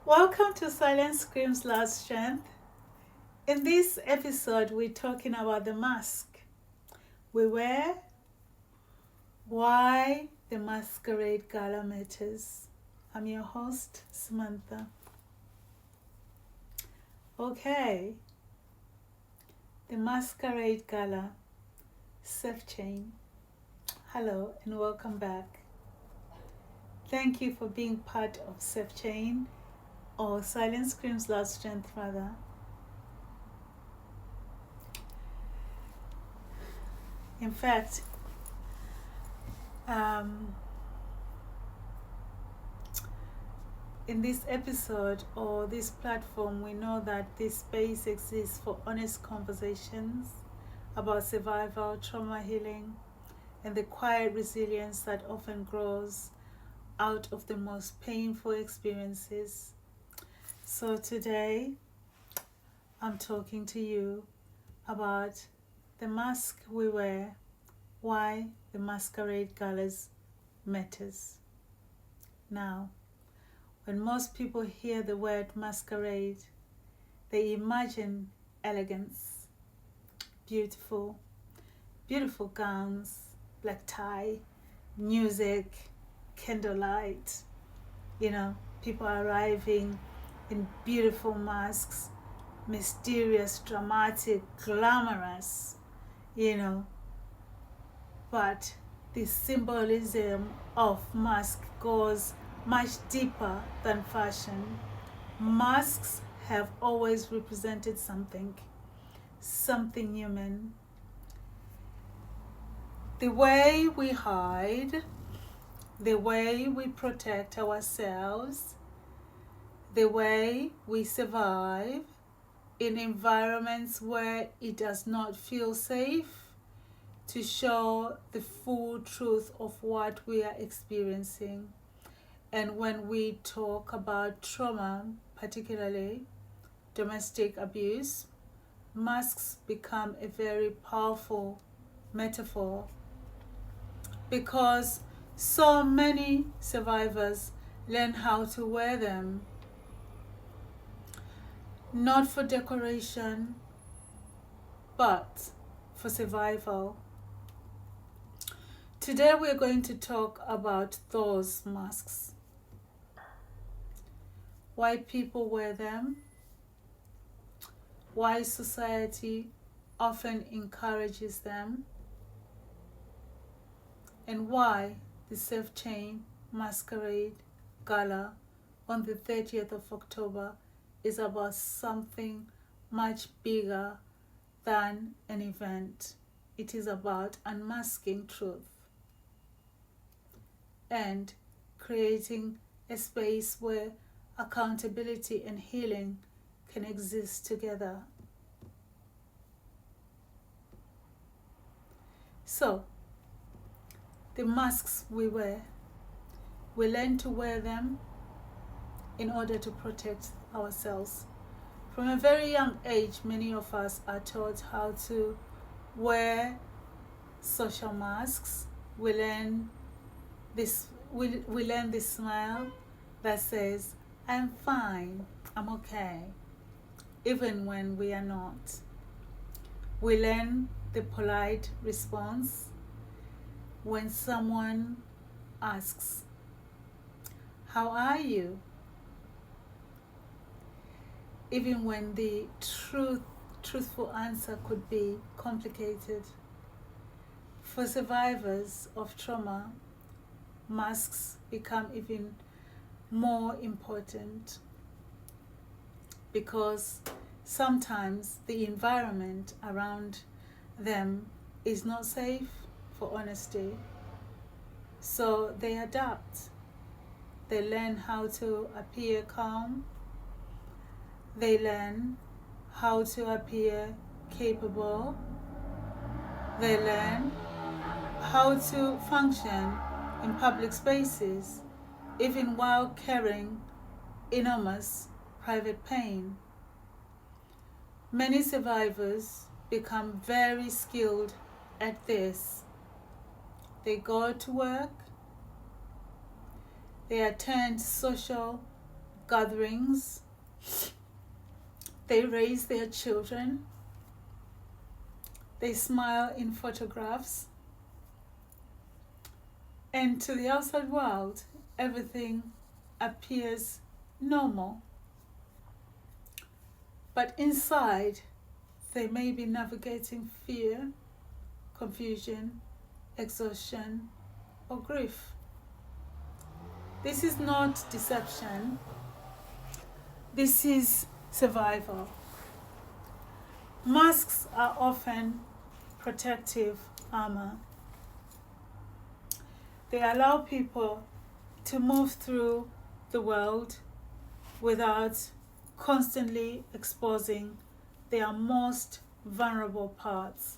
Welcome to Silence Screams Loud Strength. In this episode, we're talking about the mask we wear, why the Masquerade Gala matters. I'm your host, Samantha. Okay, the Masquerade Gala, SAFECHAIN. Hello and welcome back. Thank you for being part of SAFECHAIN, or Silence Screams Loud Strength rather. In fact, in this episode or this platform, we know that this space exists for honest conversations about survival, trauma healing, and the quiet resilience that often grows out of the most painful experiences. So today, I'm talking to you about the mask we wear, why the Masquerade Galas matters. Now, when most people hear the word masquerade, they imagine elegance, beautiful gowns, black tie, music, candlelight, people arriving in beautiful masks, mysterious, dramatic, glamorous, But the symbolism of mask goes much deeper than fashion. Masks have always represented something human. The way we hide, the way we protect ourselves, the way we survive in environments where it does not feel safe to show the full truth of what we are experiencing. And when we talk about trauma, particularly domestic abuse, masks become a very powerful metaphor because so many survivors learn how to wear them, not for decoration, but for survival. Today we're going to talk about those masks, why people wear them, why society often encourages them, and why the SAFECHAIN Masquerade Gala on the 30th of October is about something much bigger than an event. It is about unmasking truth and creating a space where accountability and healing can exist together. So, the masks we wear, we learn to wear them in order to protect ourselves. From a very young age, many of us are taught how to wear social masks. We learn this smile that says, I'm fine, I'm okay, even when we are not. We learn the polite response when someone asks, how are you? Even when the truthful answer could be complicated. For survivors of trauma, masks become even more important because sometimes the environment around them is not safe for honesty. So they adapt. They learn how to appear calm. They learn how to appear capable. They learn how to function in public spaces, even while carrying enormous private pain. Many survivors become very skilled at this. They go to work, they attend social gatherings, they raise their children, they smile in photographs, and to the outside world, everything appears normal. But inside, they may be navigating fear, confusion, exhaustion, or grief. This is not deception. This is survival. Masks are often protective armor. They allow people to move through the world without constantly exposing their most vulnerable parts.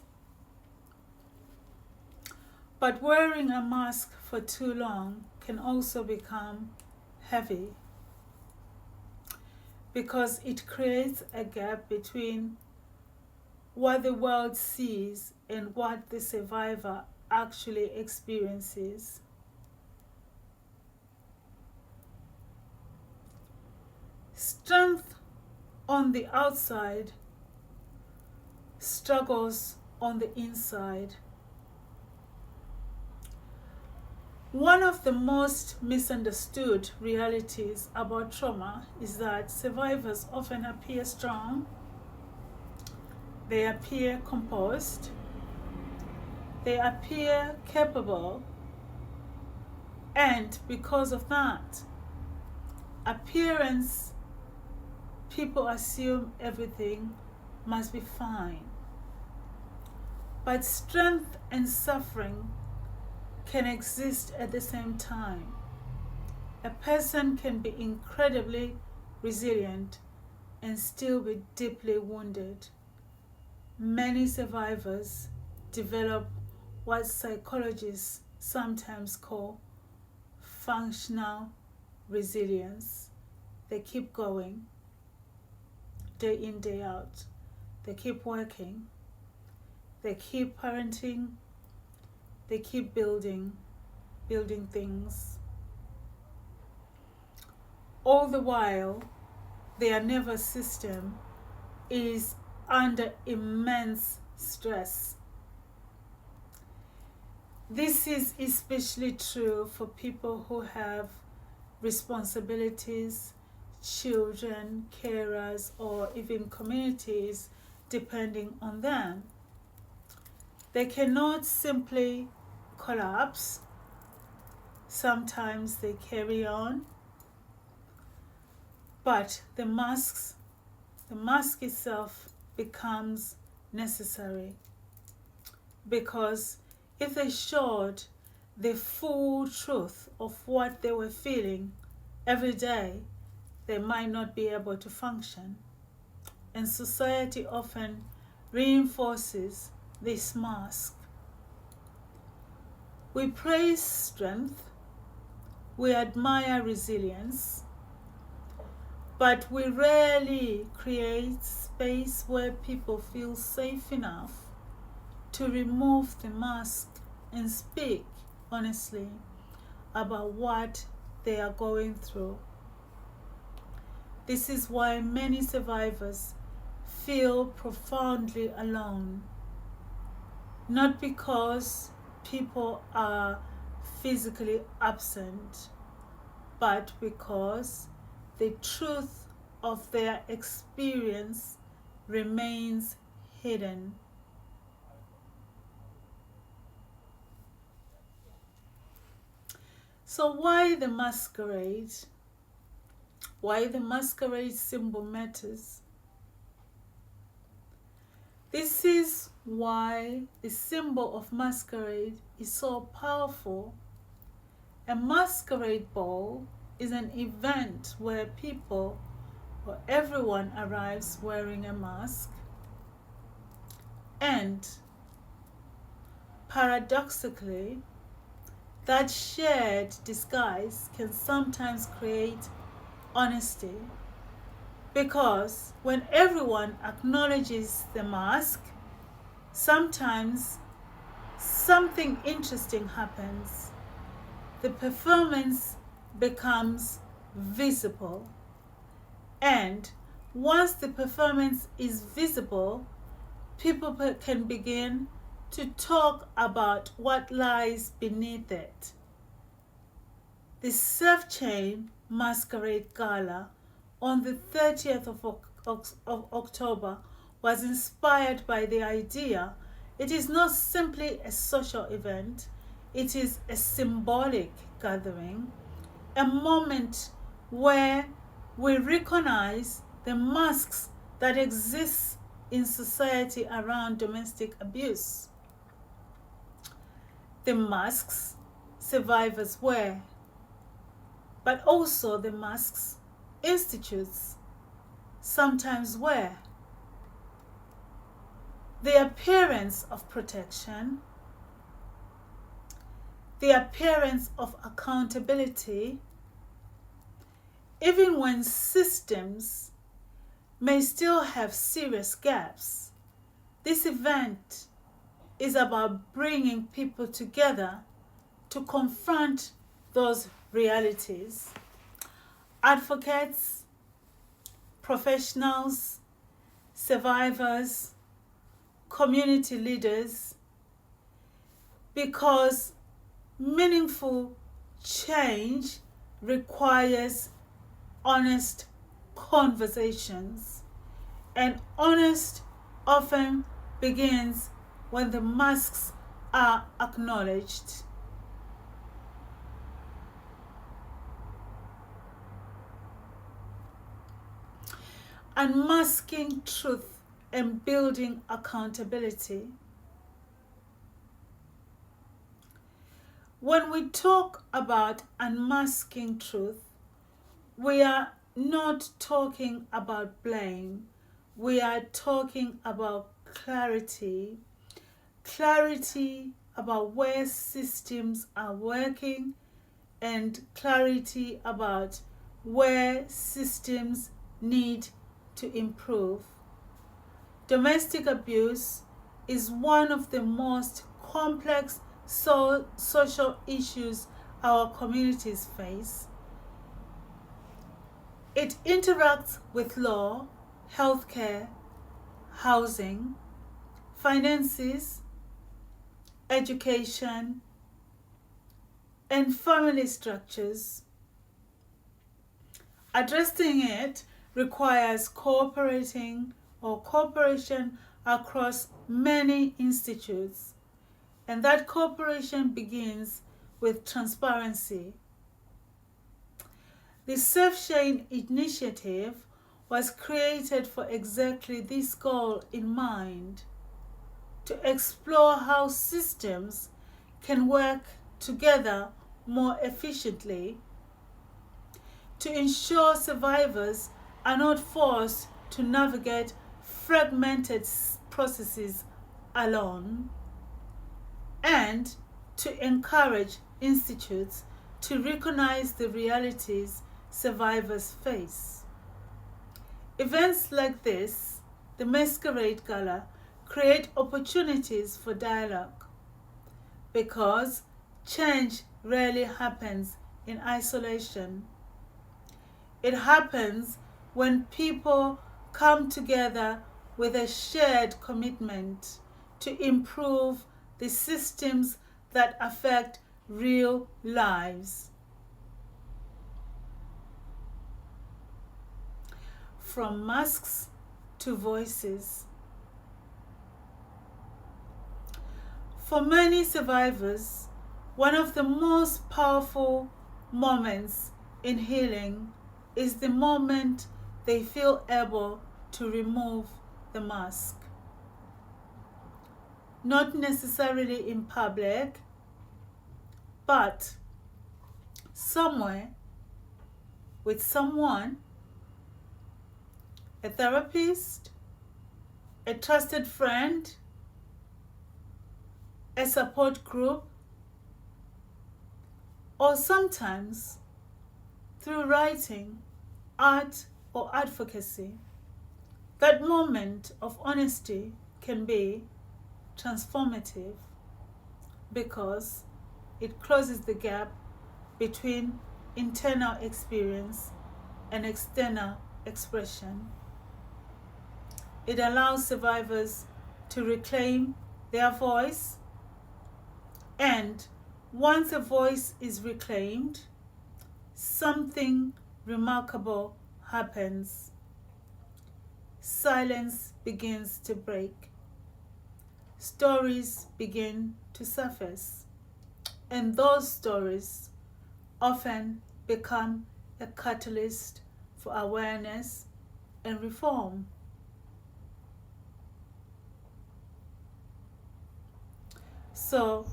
But wearing a mask for too long can also become heavy because it creates a gap between what the world sees and what the survivor actually experiences. Strength on the outside, struggles on the inside. One of the most misunderstood realities about trauma is that survivors often appear strong, they appear composed, they appear capable, and because of that appearance, people assume everything must be fine. But strength and suffering can exist at the same time. A person can be incredibly resilient and still be deeply wounded. Many survivors develop what psychologists sometimes call functional resilience. They keep going, day in, day out. They keep working. They keep parenting. They keep building things. All the while, their nervous system is under immense stress. This is especially true for people who have responsibilities, children, carers, or even communities depending on them. They cannot simply collapse. Sometimes they carry on, but the mask itself becomes necessary, because if they showed the full truth of what they were feeling every day, they might not be able to function. And society often reinforces this mask. We praise strength, we admire resilience, but we rarely create space where people feel safe enough to remove the mask and speak honestly about what they are going through. This is why many survivors feel profoundly alone, not because people are physically absent, but because the truth of their experience remains hidden. So why the masquerade? Why the masquerade symbol matters? This is why the symbol of masquerade is so powerful. A masquerade ball is an event where people or everyone arrives wearing a mask, and paradoxically, that shared disguise can sometimes create honesty, because when everyone acknowledges the mask, sometimes something interesting happens. The performance becomes visible. And once the performance is visible, people can begin to talk about what lies beneath it. The SAFECHAIN Masquerade Gala on the 30th of October was inspired by the idea it is not simply a social event, it is a symbolic gathering, a moment where we recognize the masks that exist in society around domestic abuse. The masks survivors wear, but also the masks institutes sometimes wear. The appearance of protection, the appearance of accountability, even when systems may still have serious gaps. This event is about bringing people together to confront those realities. Advocates, professionals, survivors, community leaders, because meaningful change requires honest conversations, and honest often begins when the masks are acknowledged. Unmasking truth and building accountability. When we talk about unmasking truth, we are not talking about blame. We are talking about clarity. Clarity about where systems are working, and clarity about where systems need to improve. Domestic abuse is one of the most complex social issues our communities face. It interacts with law, healthcare, housing, finances, education, and family structures. Addressing it requires cooperation across many institutes, and that cooperation begins with transparency. The SAFECHAIN initiative was created for exactly this goal in mind: to explore how systems can work together more efficiently, to ensure survivors are not forced to navigate fragmented processes alone, and to encourage institutes to recognize the realities survivors face. Events like this, the Masquerade Gala, create opportunities for dialogue, because change rarely happens in isolation. It happens when people come together with a shared commitment to improve the systems that affect real lives. From masks to voices. For many survivors, one of the most powerful moments in healing is the moment they feel able to remove the mask. Not necessarily in public, but somewhere with someone, a therapist, a trusted friend, a support group, or sometimes through writing, art, or advocacy. That moment of honesty can be transformative because it closes the gap between internal experience and external expression. It allows survivors to reclaim their voice, and once a voice is reclaimed, something remarkable happens. Silence begins to break. Stories begin to surface, and those stories often become a catalyst for awareness and reform. So,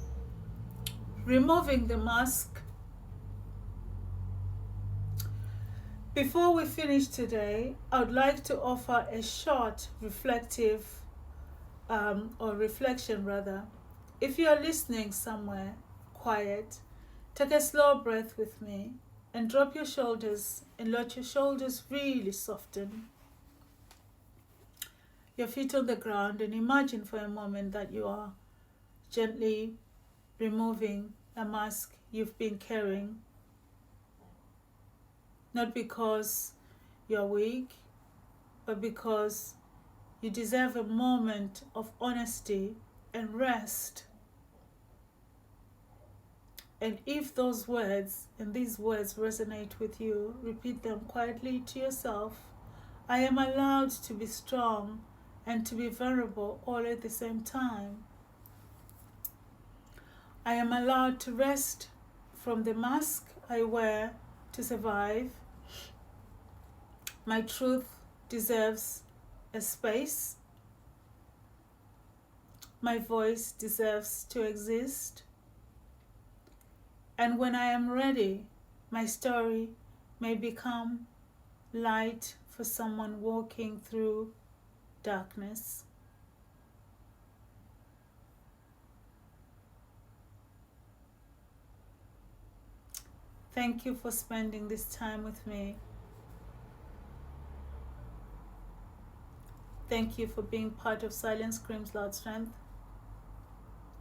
removing the mask. Before we finish today, I would like to offer a short reflective reflection rather. If you are listening somewhere quiet, take a slow breath with me and drop your shoulders and let your shoulders really soften. Your feet on the ground, and imagine for a moment that you are gently removing a mask you've been carrying. Not because you're weak, but because you deserve a moment of honesty and rest. And if those words and these words resonate with you, repeat them quietly to yourself. I am allowed to be strong and to be vulnerable all at the same time. I am allowed to rest from the mask I wear to survive. My truth deserves a space. My voice deserves to exist. And when I am ready, my story may become light for someone walking through darkness. Thank you for spending this time with me. Thank you for being part of Silence Screams Loud Strength.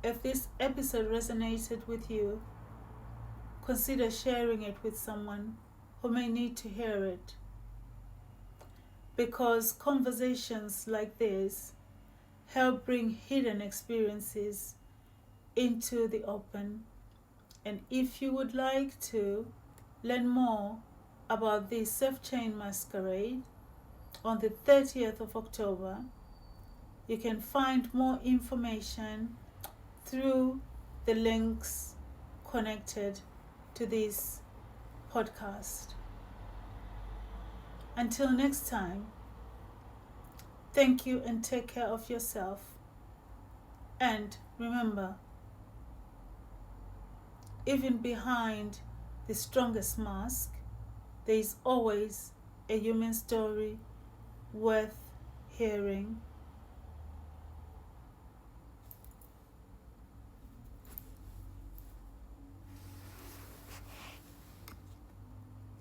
If this episode resonated with you, consider sharing it with someone who may need to hear it. Because conversations like this help bring hidden experiences into the open. And if you would like to learn more about this SAFECHAIN Masquerade on the 30th of October, you can find more information through the links connected to this podcast. Until next time, thank you and take care of yourself. And remember, even behind the strongest mask, there is always a human story worth hearing.